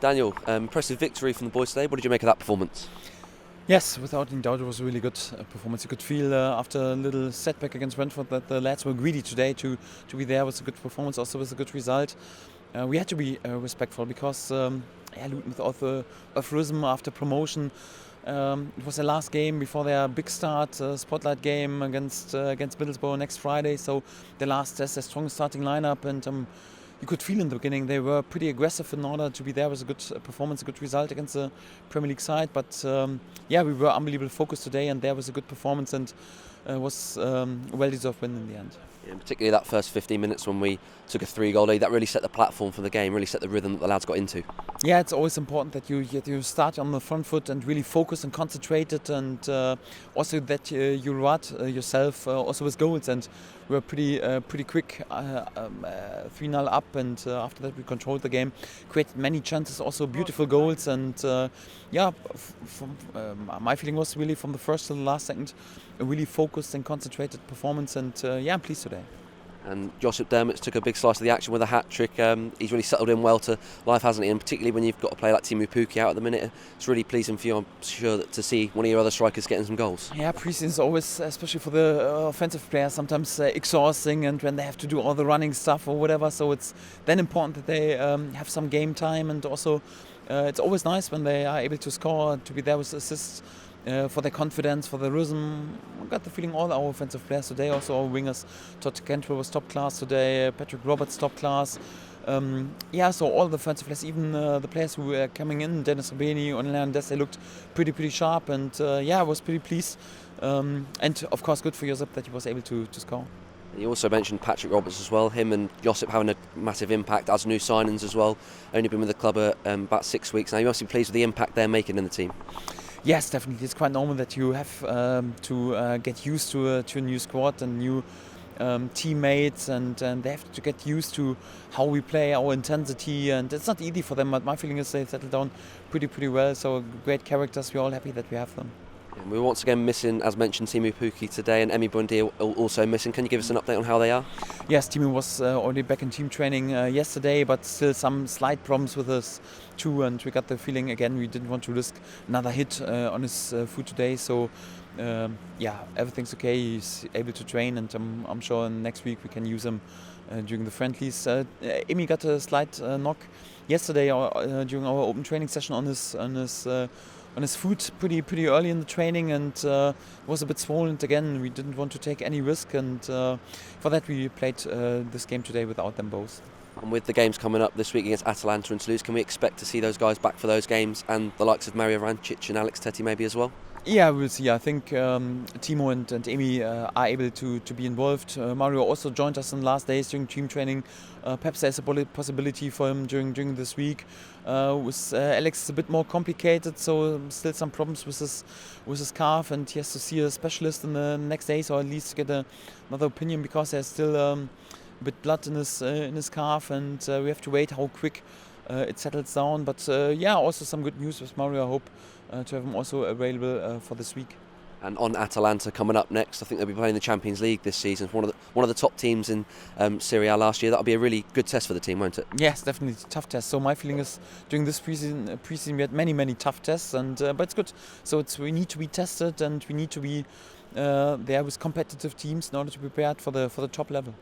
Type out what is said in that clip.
Daniel, impressive victory from the boys today. What did you make of that performance? Yes, without any doubt, it was a really good performance. You could feel after a little setback against Brentford that the lads were greedy today to be there. It was a good performance, also with a good result. We had to be respectful because Luton, with all the euphorism after promotion, it was their last game before their big start, spotlight game against Middlesbrough next Friday. So the last test, their strongest starting lineup, and you could feel in the beginning they were pretty aggressive in order to be there with a good performance, a good result against the Premier League side. But we were unbelievably focused today, and there was a good performance, and was a well-deserved win in the end. Yeah, particularly that first 15 minutes when we took a 3-goal lead, that really set the platform for the game, really set the rhythm that the lads got into. Yeah, it's always important that you start on the front foot and really focus and concentrated, and also that you reward yourself also with goals. And we were pretty quick, 3-0 up, and after that we controlled the game, created many chances, also beautiful goals. And my feeling was really from the first to the last second a really focused and concentrated performance, and I'm pleased today. And Josip Dermott took a big slice of the action with a hat-trick. He's really settled in well to life, hasn't he? And particularly when you've got a player like Teemu Pukki out at the minute, it's really pleasing for you, I'm sure, to see one of your other strikers getting some goals. Yeah, pre-season is always, especially for the offensive players, sometimes exhausting, and when they have to do all the running stuff or whatever. So it's then important that they have some game time, and also it's always nice when they are able to score, to be there with assists. For their confidence, for their rhythm. I got the feeling all our offensive players today, also our wingers. Todd Cantwell was top class today, Patrick Roberts top class. So all the offensive players, even the players who were coming in, Dennis Rabeni, Onela Des, they looked pretty sharp, and I was pretty pleased. And of course good for Josip that he was able to score. You also mentioned Patrick Roberts as well, him and Josip having a massive impact as new signings as well. Only been with the club about 6 weeks now. You must be pleased with the impact they're making in the team. Yes, definitely. It's quite normal that you have to get used to a new squad and new teammates, and they have to get used to how we play, our intensity, and it's not easy for them, but my feeling is they settled down pretty well. So great characters, we're all happy that we have them. And we're once again missing, as mentioned, Teemu Pukki today, and Emi Buendia also missing. Can you give us an update on how they are? Yes, Teemu was already back in team training yesterday, but still some slight problems with us too, and we got the feeling again we didn't want to risk another hit on his foot today. So everything's okay. He's able to train, and I'm sure next week we can use him during the friendlies. Emi got a slight knock yesterday during our open training session on his foot pretty early in the training, and was a bit swollen again. We didn't want to take any risk, and for that we played this game today without them both. And with the games coming up this week against Atalanta and Toulouse, can we expect to see those guys back for those games, and the likes of Mario Vrancic and Alex Tettey maybe as well? Yeah, we'll see. I think Timo and Emi are able to be involved. Mario also joined us in the last days during team training. Perhaps there's a possibility for him during this week. With Alex, it's a bit more complicated, so still some problems with his calf, and he has to see a specialist in the next days, or at least get another opinion, because there's still a bit blood in his calf, and we have to wait how quick it settles down. But also some good news with Mario. I hope to have him also available for this week. And on Atalanta coming up next, I think they'll be playing the Champions League this season. One of the top teams in Serie A last year. That'll be a really good test for the team, won't it? Yes, definitely a tough test. So my feeling is during this preseason we had many tough tests, and but it's good. So we need to be tested, and we need to be there with competitive teams in order to be prepared for the top level.